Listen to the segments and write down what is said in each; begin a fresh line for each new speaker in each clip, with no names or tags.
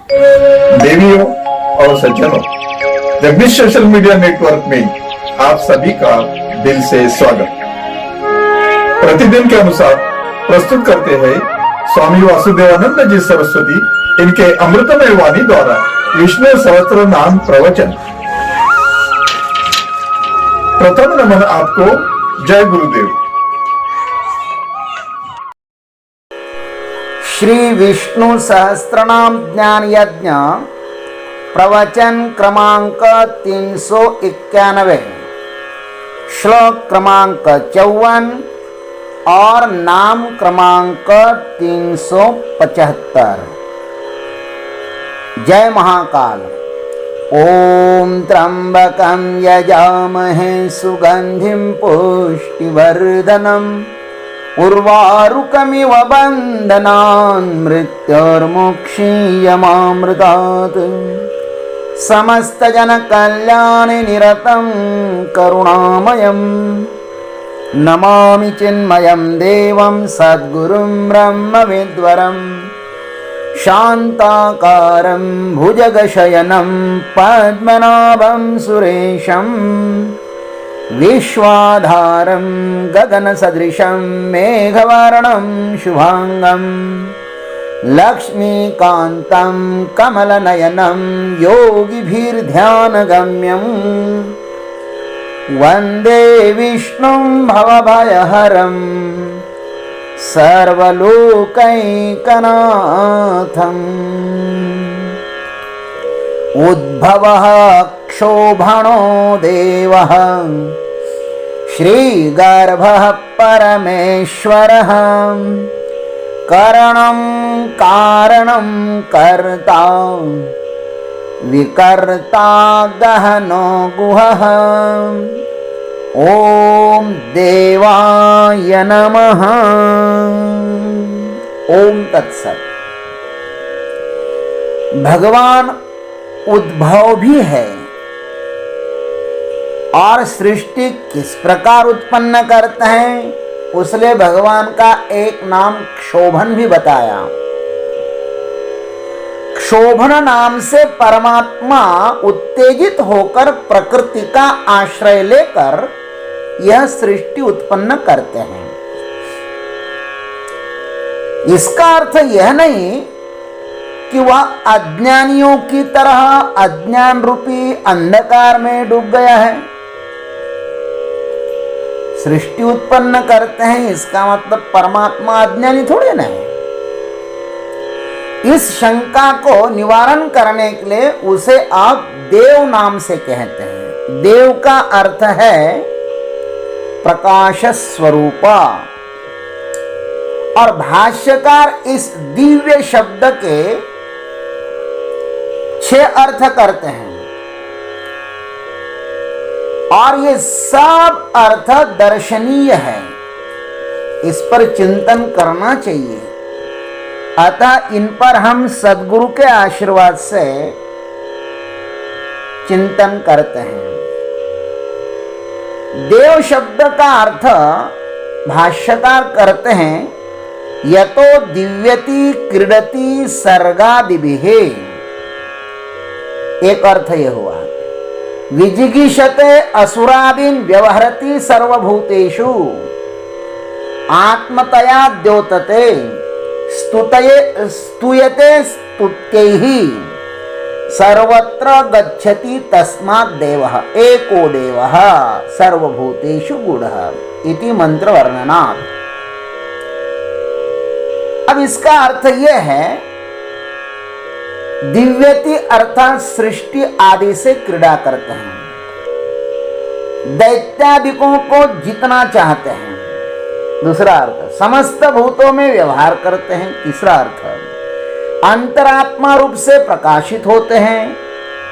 देवियों और सज्जनों, जगदीश सोशल मीडिया नेटवर्क में आप सभी का दिल से स्वागत। प्रतिदिन के अनुसार प्रस्तुत करते हैं स्वामी वासुदेवानंद जी सरस्वती इनके अमृतमय वाणी द्वारा विष्णु सहस्त्र नाम प्रवचन। प्रथम नमन आपको। जय गुरुदेव।
श्री विष्णु सहस्त्रनाम ज्ञान यज्ञ प्रवचन क्रमांक 391, श्लोक क्रमांक 54 और नाम क्रमांक 375। जय महाकाल। ओम त्र्यंबकं यजामहे सुगंधिं पुष्टिवर्धनम् उर्वारुकमिव बन्धनान् मृत्योर्मुक्षीयमामृतात्। समस्तजनकल्याणे निरतं करुणामयं नमामि चिन्मयं देवं सद्गुरुं ब्रह्मविद्वरं शान्ताकारं भुजगशयनं पद्मनाभं सुरेशं विश्वाधारं गगनसदृशं मेघवर्णं शुभांगं लक्ष्मीकान्तं कमलनयनं योगिभिर्ध्यानगम्यं वन्दे विष्णुं भवभयहरं सर्वलोकैकनाथम्। उद्भवः क्षोभणो देवः श्रीगर्भः परमेश्वरः करणं कारणं कर्ता विकर्ता गहनो गुहः। ओम देवाय नमः। ओम तत्सत। भगवान उद्भव भी है और सृष्टि किस प्रकार उत्पन्न करते हैं उसलिए भगवान का एक नाम क्षोभन भी बताया। क्षोभन नाम से परमात्मा उत्तेजित होकर प्रकृति का आश्रय लेकर यह सृष्टि उत्पन्न करते हैं। इसका अर्थ यह नहीं कि वह अज्ञानियों की तरह अज्ञान रूपी अंधकार में डूब गया है। सृष्टि उत्पन्न करते हैं इसका मतलब परमात्मा अज्ञानी थोड़े ना है। इस शंका को निवारण करने के लिए उसे आप देव नाम से कहते हैं। देव का अर्थ है प्रकाश स्वरूपा और भाष्यकार इस दिव्य शब्द के 6 अर्थ करते हैं और ये सब अर्थ दर्शनीय है, इस पर चिंतन करना चाहिए। अतः इन पर हम सद्गुरु के आशीर्वाद से चिंतन करते हैं। देव शब्द का अर्थ भाष्यकार करते हैं यतो दिव्यति क्रीडति सर्गादिभिः। एक अर्थ यह हुआ विजिगीषते असुरादीन व्यवहरति सर्वभूतेषु आत्मतया द्योतते स्तूयते स्तुत्यैः सर्वत्र गच्छति तस्मात् देवः एको देवः सर्वभूतेषु गूढः इति मंत्र वर्णनात्। अब इसका अर्थ यह है दिव्यति अर्थात सृष्टि आदि से क्रीड़ा करते हैं, दैत्यादिकों को जीतना चाहते हैं। दूसरा अर्थ समस्त भूतों में व्यवहार करते हैं। तीसरा अर्थ अंतरात्मा रूप से प्रकाशित होते हैं।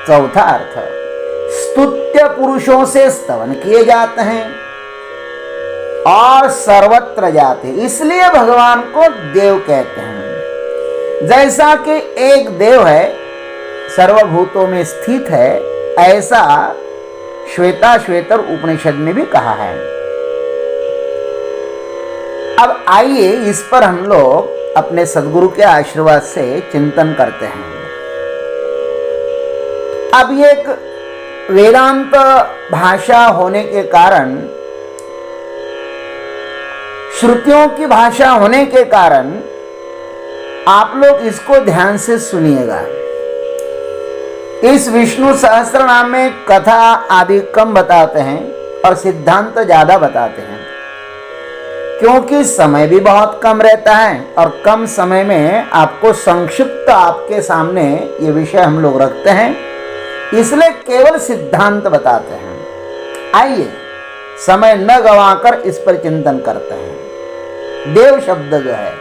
चौथा अर्थ स्तुत्य पुरुषों से स्तवन किए जाते हैं और सर्वत्र जाते, इसलिए भगवान को देव कहते हैं। जैसा कि एक देव है सर्वभूतों में स्थित है, ऐसा श्वेताश्वेतर उपनिषद में भी कहा है। अब आइए इस पर हम लोग अपने सद्गुरु के आशीर्वाद से चिंतन करते हैं। अब ये एक वेदांत भाषा होने के कारण, श्रुतियों की भाषा होने के कारण आप लोग इसको ध्यान से सुनिएगा। इस विष्णु सहस्त्र नाम में कथा आदि कम बताते हैं और सिद्धांत ज्यादा बताते हैं, क्योंकि समय भी बहुत कम रहता है और कम समय में आपको संक्षिप्त आपके सामने ये विषय हम लोग रखते हैं, इसलिए केवल सिद्धांत बताते हैं। आइए समय न गंवाकर इस पर चिंतन करते हैं। देव शब्द जो है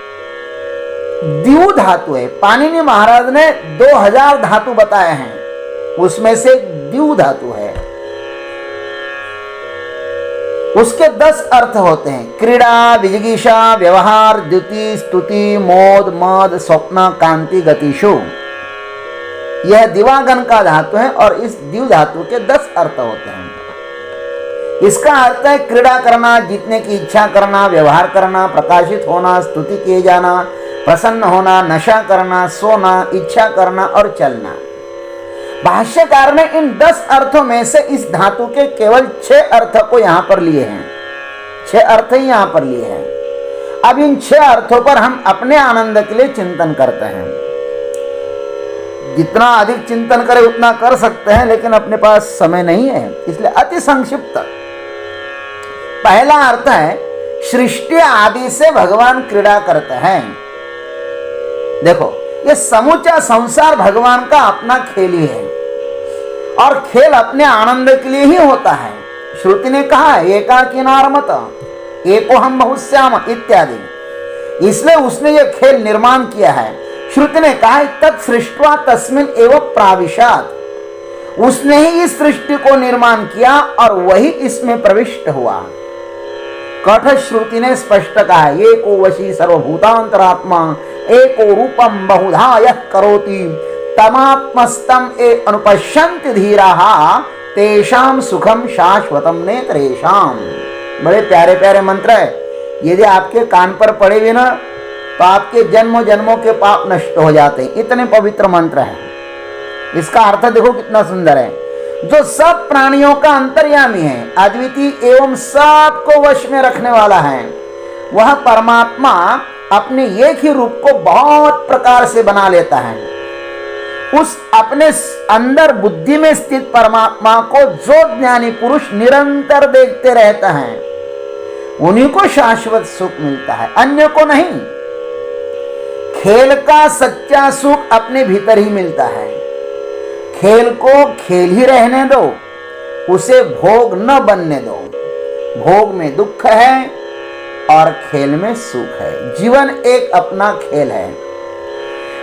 द्यू धातु है। पाणिनि महाराज ने 2000 धातु बताए हैं, उसमें से द्यू धातु है। उसके 10 अर्थ होते हैं। क्रीड़ा, विजिगीषा, व्यवहार, द्युति, स्तुति, मोद, मद, स्वप्न, कांति, गतिषु। यह दिवागन का धातु है और इस द्यू धातु के 10 अर्थ होते हैं। इसका अर्थ है क्रीड़ा करना, जीतने की इच्छा करना, व्यवहार करना, प्रकाशित होना, स्तुति किए जाना, प्रसन्न होना, नशा करना, सोना, इच्छा करना और चलना। भाष्यकार ने इन 10 अर्थों में से इस धातु के केवल 6 अर्थ को यहां पर लिए हैं। 6 अर्थ ही यहां पर लिए हैं। अब इन 6 अर्थों पर हम अपने आनंद के लिए चिंतन करते हैं। जितना अधिक चिंतन करें उतना कर सकते हैं, लेकिन अपने पास समय नहीं है, इसलिए अति संक्षिप्त। पहला अर्थ है सृष्टि आदि से भगवान क्रीड़ा करते हैं। देखो, ये समूचा संसार भगवान का अपना खेल ही है और खेल अपने आनंद के लिए ही होता है। श्रुति ने कहा है एकाकीनार्मत एको हम बहुश्याम इत्यादि, इसलिए उसने ये खेल निर्माण किया है। श्रुति ने कहा है तत्सृष्ट्वा तस्मिन् एव प्राविशात्, उसने ही इस सृष्टि को निर्माण किया और वही इसमें प्रविष्ट हुआ। कठ श्रुति ने स्पष्ट कहा है एको वशी सर्वभूतांतरात्मा एको रूपम बहुधा यः करोति तमात्मस्तम ए अनुपश्यन्ति धीराः तेषाम सुखम शाश्वतम नेत्रेषाम। बड़े प्यारे प्यारे मंत्र है। यदि आपके कान पर पड़े भी ना तो आपके जन्मों जन्मों के पाप नष्ट हो जाते हैं। इतने पवित्र मंत्र है। इसका अर्थ देखो कितना सुंदर है। जो सब प्राणियों का अंतर्यामी है, अद्वितीय एवं सबको वश में रखने वाला है, वह परमात्मा अपने एक ही रूप को बहुत प्रकार से बना लेता है। उस अपने अंदर बुद्धि में स्थित परमात्मा को जो ज्ञानी पुरुष निरंतर देखते रहता है, उन्हीं को शाश्वत सुख मिलता है, अन्य को नहीं। खेल का सच्चा सुख अपने भीतर ही मिलता है। खेल को खेल ही रहने दो, उसे भोग न बनने दो। भोग में दुख है और खेल में सुख है। जीवन एक अपना खेल है।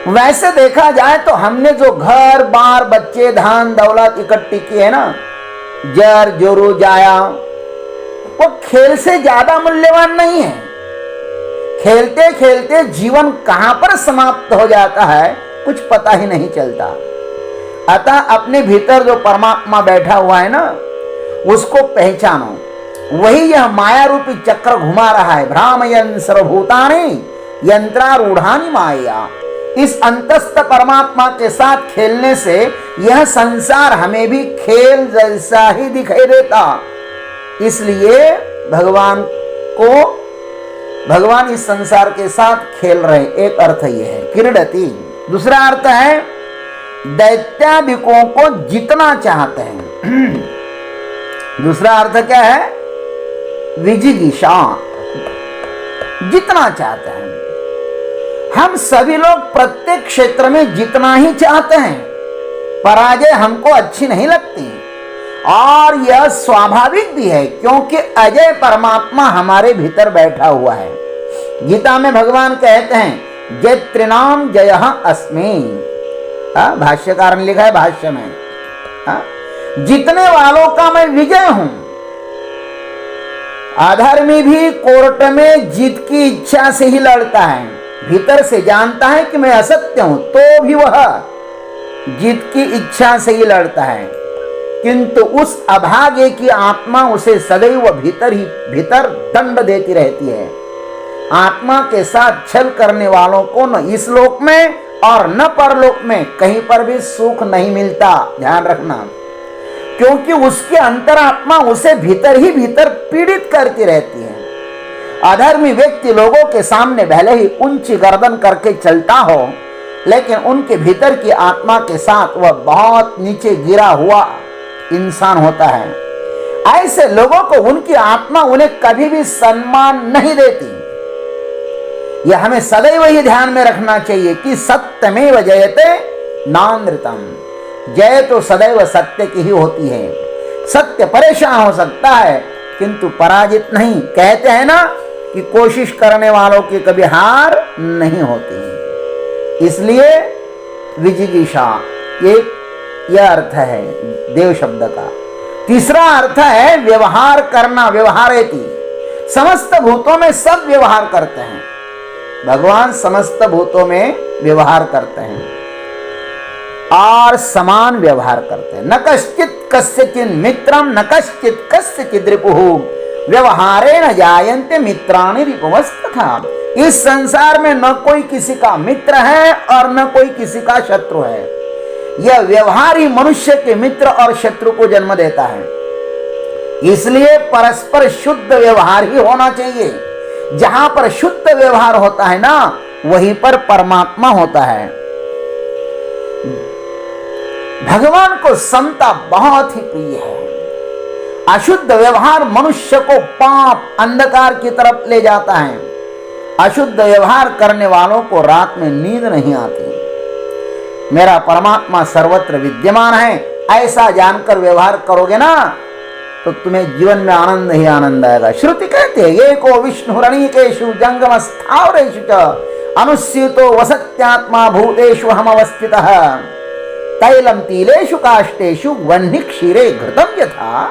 वैसे देखा जाए तो हमने जो घर बार बच्चे धन दौलत इकट्ठी की है ना, जर जोरू जाया, वो खेल से ज्यादा मूल्यवान नहीं है। खेलते खेलते जीवन कहां पर समाप्त हो जाता है कुछ पता ही नहीं चलता। अतः अपने भीतर जो परमात्मा बैठा हुआ है ना, उसको पहचानो। वही यह माया रूपी चक्र घुमा रहा है। भ्रामयन् सर्वभूतानि यंत्रारूढ़ानि माया। इस अंतस्थ परमात्मा के साथ खेलने से यह संसार हमें भी खेल जैसा ही दिखाई देता। इसलिए भगवान इस संसार के साथ खेल रहे। एक अर्थ यह है क्रीडति। दूसरा अर्थ है दैत्यादिकों को जितना चाहते हैं। दूसरा अर्थ क्या है? विजिगीषा, जितना चाहते हैं। हम सभी लोग प्रत्येक क्षेत्र में जितना ही चाहते हैं। पराजय हमको अच्छी नहीं लगती और यह स्वाभाविक भी है, क्योंकि अजय परमात्मा हमारे भीतर बैठा हुआ है। गीता में भगवान कहते हैं जयत्रिनाम जयः अस्मि। भाष्यकार ने लिखा है भाष्य में, जीतने वालों का मैं विजय हूं। अधर्मी भी कोर्ट में जीत की इच्छा से ही लड़ता है। भीतर से जानता है कि मैं असत्य हूं, तो भी वह जीत की इच्छा से ही लड़ता है। किंतु उस अभागे की आत्मा उसे सदैव भीतर दंड देती रहती है। आत्मा के साथ छल करने वालों को न इस लोक में और न परलोक में कहीं पर भी सुख नहीं मिलता। ध्यान रखना, क्योंकि उसकी अंतरात्मा उसे भीतर ही भीतर पीड़ित करती रहती है। अधर्मी व्यक्ति लोगों के सामने भले ही ऊंची गर्दन करके चलता हो, लेकिन उनके भीतर की आत्मा के साथ वह बहुत नीचे गिरा हुआ इंसान होता है। ऐसे लोगों को उनकी आत्मा उन्हें कभी भी सम्मान नहीं देती। यह हमें सदैव ही ध्यान में रखना चाहिए कि सत्यमेव जयते नानृतम। जय तो सदैव सत्य की ही होती है। सत्य परेशान हो सकता है किंतु पराजित नहीं। कहते हैं ना कि कोशिश करने वालों की कभी हार नहीं होती। इसलिए विजिगीषा यह अर्थ है देव शब्द का। तीसरा अर्थ है व्यवहार करना, व्यवहारेति। समस्त भूतों में सब व्यवहार करते हैं। भगवान समस्त भूतों में व्यवहार करते हैं और समान व्यवहार करते हैं। न कश्चित कस्यचित् मित्रम न कश्चित कस्यचित् रिपुः व्यवहारेण जायन्ते मित्राणि रिपुवस्तथा। इस संसार में न कोई किसी का मित्र है और न कोई किसी का शत्रु है। यह व्यवहार ही मनुष्य के मित्र और शत्रु को जन्म देता है। इसलिए परस्पर शुद्ध व्यवहार ही होना चाहिए। जहां पर शुद्ध व्यवहार होता है ना, वहीं पर परमात्मा होता है। भगवान को समता बहुत ही प्रिय है। अशुद्ध व्यवहार मनुष्य को पाप अंधकार की तरफ ले जाता है। अशुद्ध व्यवहार करने वालों को रात में नींद नहीं आती। मेरा परमात्मा सर्वत्र विद्यमान है, ऐसा जानकर व्यवहार करोगे ना तो तुम्हें जीवन में आनंद ही आनंद आएगा। श्रुति कहते हैं एको विष्णु रणीकेषु जंगम स्थावरेषु च अनुस्यूतो वसत्यात्मा भूतेषु हम अवस्थितः तैलम तिलेषु काष्ठेषु वह्नि क्षीरे घृतम यथा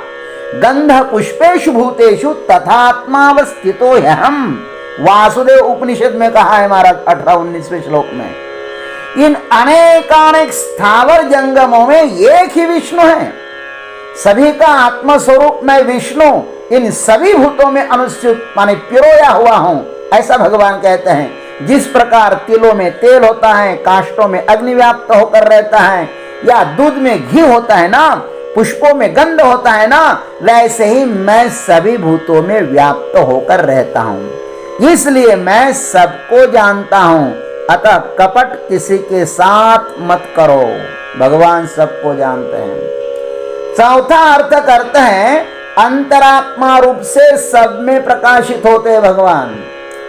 गंध पुष्पेषु भूतेषु तथात्मावस्थितो ह्यहम्। वासुदेव उपनिषद में कहा है महाराज 18-19वें श्लोक में। इन अनेकानेक स्थावर जंगमों में एक ही विष्णु है। सभी का आत्म स्वरूप मैं विष्णु इन सभी भूतों में अनुस्यूत माने पिरोया हुआ हूं, ऐसा भगवान कहते हैं। जिस प्रकार तिलों में तेल होता है, काष्ठों में अग्नि व्याप्त होकर रहता है, या दूध में घी होता है ना, पुष्पों में गंध होता है ना, वैसे ही मैं सभी भूतों में व्याप्त होकर रहता हूं। इसलिए मैं सबको जानता हूं, अतः कपट किसी के साथ मत करो। भगवान सबको जानते हैं। चौथा अर्थ करते हैं अंतरात्मा रूप से सब में प्रकाशित होते हैं। भगवान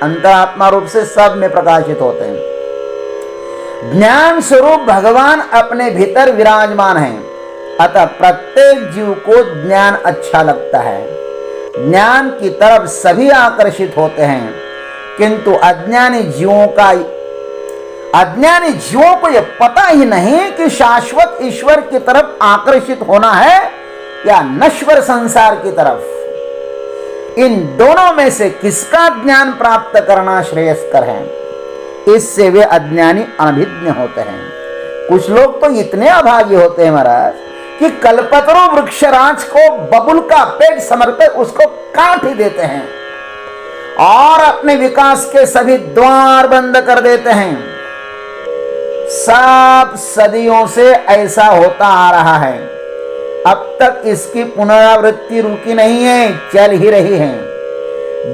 अंतरात्मा रूप से सब में प्रकाशित होते हैं। ज्ञान स्वरूप भगवान अपने भीतर विराजमान हैं, अतः प्रत्येक जीव को ज्ञान अच्छा लगता है। ज्ञान की तरफ सभी आकर्षित होते हैं, किंतु अज्ञानी जीवों को यह पता ही नहीं कि शाश्वत ईश्वर की तरफ आकर्षित होना है या नश्वर संसार की तरफ। इन दोनों में से किसका ज्ञान प्राप्त करना श्रेयस्कर है, इससे वे अज्ञानी अनभिज्ञ होते हैं। कुछ लोग तो इतने अभागी होते हैं महाराज कि कल्पतरु वृक्षराज को बबुल का पेड़ समझकर उसको काट ही देते हैं और अपने विकास के सभी द्वार बंद कर देते हैं। सब सदियों से ऐसा होता आ रहा है। अब तक इसकी पुनरावृत्ति रुकी नहीं है, चल ही रही है।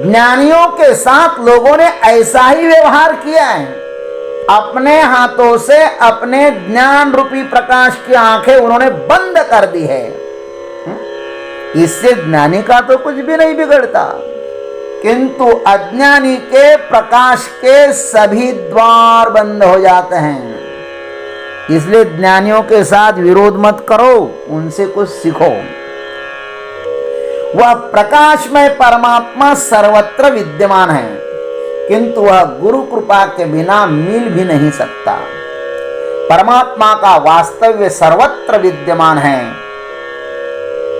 ज्ञानियों के साथ लोगों ने ऐसा ही व्यवहार किया है। अपने हाथों से अपने ज्ञान रूपी प्रकाश की आंखें उन्होंने बंद कर दी है। इससे ज्ञानी का तो कुछ भी नहीं बिगड़ता, किंतु अज्ञानी के प्रकाश के सभी द्वार बंद हो जाते हैं। इसलिए ज्ञानियों के साथ विरोध मत करो, उनसे कुछ सीखो। वह प्रकाशमय परमात्मा सर्वत्र विद्यमान है, किंतु वह गुरु कृपा के बिना मिल भी नहीं सकता। परमात्मा का वास्तव्य सर्वत्र विद्यमान है,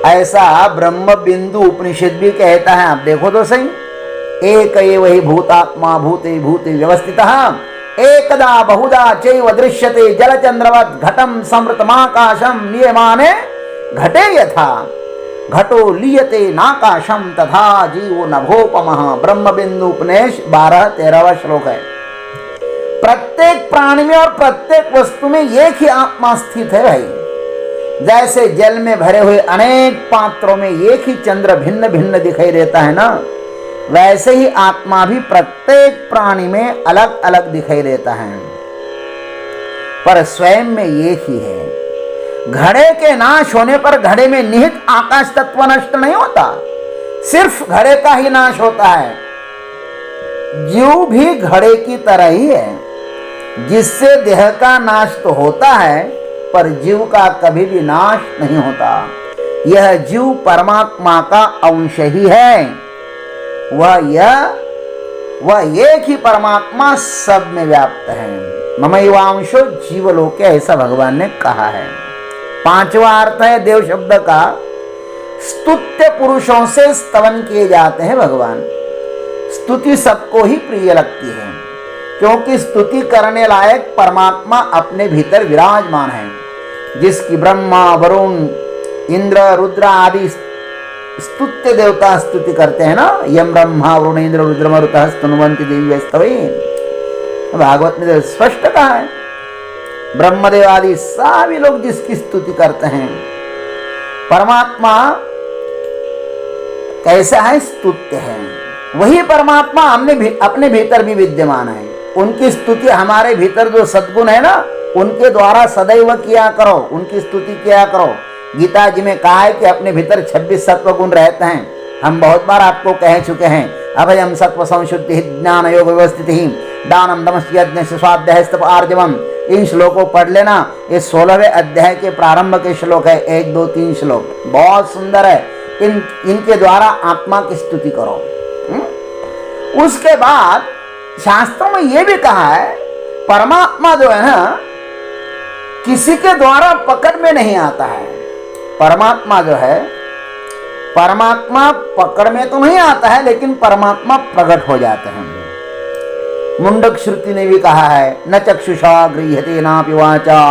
ऐसा ब्रह्म बिंदु उपनिषद भी कहता है। आप देखो तो सही, एक एव हि भूतात्मा भूते भूते व्यवस्थितः एकदा बहुधा चैव दृश्यते जलचंद्रवत् घटम समृतमाकाशम लीयमाने घटे यथा घटो लीयते नाकाशम तथा जीवो नभोपमः। ब्रह्म बिंदु उपनिषद 12-13वां श्लोक है। प्रत्येक प्राणी में और प्रत्येक वस्तु में एक ही आत्मा स्थित है भाई। जैसे जल में भरे हुए अनेक पात्रों में एक ही चंद्र भिन्न भिन्न दिखाई देता है ना, वैसे ही आत्मा भी प्रत्येक प्राणी में अलग अलग दिखाई देता है, पर स्वयं में एक ही है। घड़े के नाश होने पर घड़े में निहित आकाश तत्व नष्ट नहीं होता, सिर्फ घड़े का ही नाश होता है। जीव भी घड़े की तरह ही है, जिससे देह का नाश तो होता है पर जीव का कभी भी नाश नहीं होता। यह जीव परमात्मा का अंश ही है। वह एक ही परमात्मा सब में व्याप्त है। ममैवांशो जीवलोके, ऐसा भगवान ने कहा है। पांचवा अर्थ है देव शब्द का, स्तुत्य पुरुषों से स्तवन किए जाते हैं भगवान। स्तुति सबको ही प्रिय लगती है, क्योंकि स्तुति करने लायक परमात्मा अपने भीतर विराजमान है, जिसकी ब्रह्मा वरुण इंद्र रुद्र आदि स्तुत्य देवता स्तुति करते हैं ना। यम ब्रह्मा वरुण इंद्र रुद्र मरुतः स्तुन्वन्ति देवी स्तवै, भागवत में स्पष्ट कहा है। ब्रह्मदेव आदि सभी लोग जिसकी स्तुति करते हैं। परमात्मा कैसा है? स्तुत्य है। वही परमात्मा हमने अपने भीतर भी विद्यमान है। उनकी स्तुति हमारे भीतर जो सद्गुण है ना, उनके द्वारा सदैव किया करो, उनकी स्तुति किया करो। गीता जी में कहा है कि अपने भीतर 26 सत्व गुण रहते हैं। हम बहुत बार आपको कह चुके हैं, अभयम सत्व संशुद्धि ज्ञान योग व्यवस्थित दानम दमस्य यज्ञ स्वाध्याय स्तप आर्जवम। इन श्लोकों को पढ़ लेना। ये 16वें अध्याय के प्रारंभ के श्लोक है, 1 2 3 श्लोक, बहुत सुंदर है। इनके द्वारा आत्मा की स्तुति करो। उसके बाद शास्त्रों में यह भी कहा है, परमात्मा जो है ना, किसी के द्वारा पकड़ में नहीं आता है। परमात्मा जो है, परमात्मा पकड़ में तो नहीं आता है, लेकिन परमात्मा प्रकट हो जाते हैं। मुंडक श्रुति ने भी कहा है, न चक्षुषा गृह्यते नापि वाचा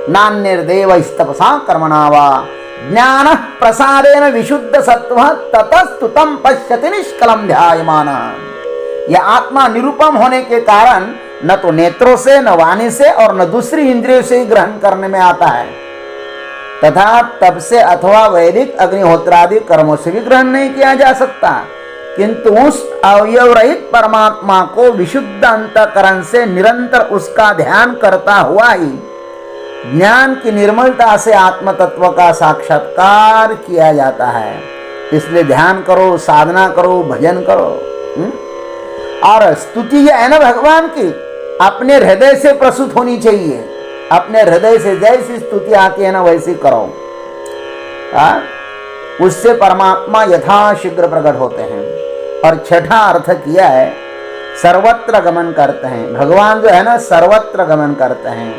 नान्यर्देव स्तपसा कर्मणा वा ज्ञान प्रसादेन विशुद्ध सत्व ततस्तुतम पश्यति निष्कलम ध्यायमानः। यह आत्मा निरुपम होने के कारण न तो नेत्रों से, न वाणी से और न दूसरी इंद्रियों से ही ग्रहण करने में आता है, तथा तप से अथवा वैदिक अग्निहोत्रादि कर्मों से भी ग्रहण नहीं किया जा सकता। किंतु उस अवयव रहित परमात्मा को विशुद्ध अंतःकरण से निरंतर उसका ध्यान करता हुआ ही ज्ञान की निर्मलता से आत्म तत्व का साक्षात्कार किया जाता है। इसलिए ध्यान करो, साधना करो, भजन करो। और स्तुति यह है ना भगवान की, अपने हृदय से प्रस्तुत होनी चाहिए। अपने हृदय से जैसी स्तुति आती है ना, वैसी करो। उससे परमात्मा यथाशीघ्र प्रकट होते हैं। और छठा अर्थ किया है, सर्वत्र गमन करते हैं। भगवान जो है ना, सर्वत्र गमन करते हैं।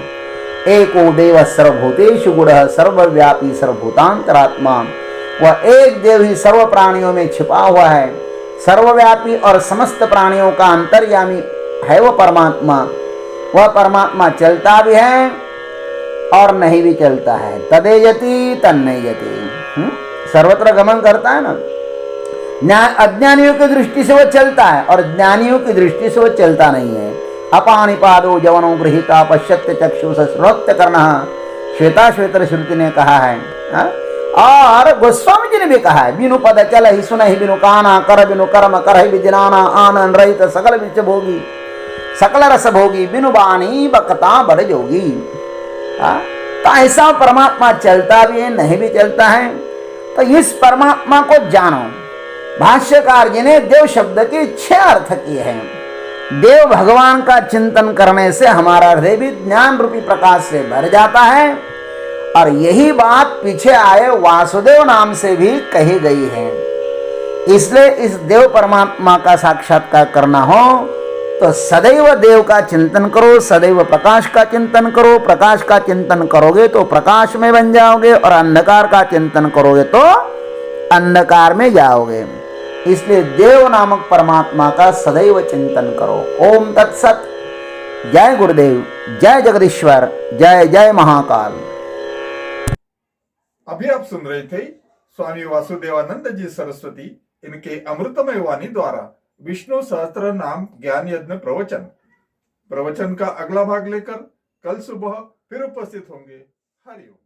एको देव सर्वभूतेषु गुणः सर्वव्यापी सर्वभूतांतरात्मा। वह एक देव ही सर्व प्राणियों में छिपा हुआ है, सर्वव्यापी और समस्त प्राणियों का अंतर्यामी है वह परमात्मा। वह परमात्मा चलता भी है और नहीं भी चलता है। तदेयति तन्नयति, सर्वत्र गमन करता है ना। अज्ञानियों की दृष्टि से वह चलता है और ज्ञानियों की दृष्टि से वह चलता नहीं है। अपानिपादो जवनो गृहीता पश्यत्य चक्षुष श्रोत्य कर्णः, श्वेता श्वेतर श्रुति ने कहा है। और गोस्वामी जी ने भी कहा है, बिनु पद चल ही सुन ही बिनु काना कर बिनु कर्म कर ही विदिनाना आनंद रहित सकल विच भोगी सकल रस भोगी बिनु बानी बकता बड़ जोगी। तो ऐसा परमात्मा चलता भी है, नहीं भी चलता है। तो इस परमात्मा को जानो। भाष्यकार जी ने देव शब्द के 6 अर्थ किए हैं। देव भगवान का चिंतन करने से हमारा हृदय भी ज्ञान रूपी प्रकाश से भर जाता है। और यही बात पीछे आए वासुदेव नाम से भी कही गई है। इसलिए इस देव परमात्मा का साक्षात्कार करना हो तो सदैव देव का चिंतन करो, सदैव प्रकाश का चिंतन करो। प्रकाश का चिंतन करोगे तो प्रकाश में बन जाओगे, और अंधकार का चिंतन करोगे तो अंधकार में जाओगे। इसलिए देव नामक परमात्मा का सदैव चिंतन करो। ओम तत्सत। जय गुरुदेव, जय जगदीश्वर, जय जय महाकाल।
अभी आप सुन रहे थे स्वामी वासुदेवानंद जी सरस्वती, इनके अमृतमय वाणी द्वारा विष्णु सहस्त्र नाम ज्ञान यज्ञ प्रवचन। प्रवचन का अगला भाग लेकर कल सुबह फिर उपस्थित होंगे। हरिओम।